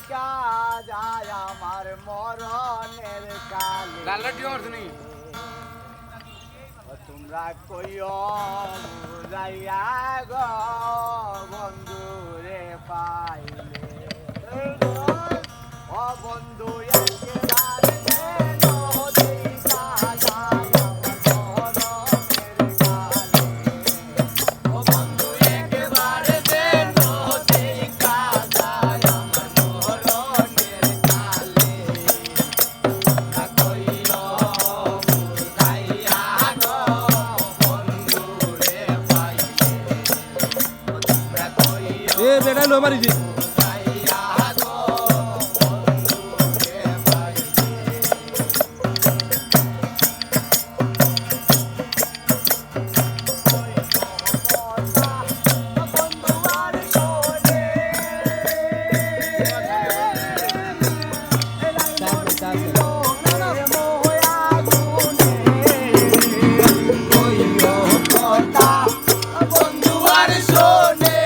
দেখা যায় আমার মরণের কালে তোমরা কইও বুঝাইয়া গো বন্ধু রে পাইলে ও বন্ধু একেবারে দেখা যায় আমার মরণের কালে ও বন্ধু একেবারে দেখা যায় আমার মরণের কালে তোমরা কইও বুঝাইয়া গো বন্ধু রে পাইলে তোমরা কইও এ বেটা লো মারিছি বুঝাইয়া গো বন্ধু রে পাইলে বন্ধু আর কোলে বন্ধু আর শোনে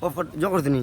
ও জগরদিনী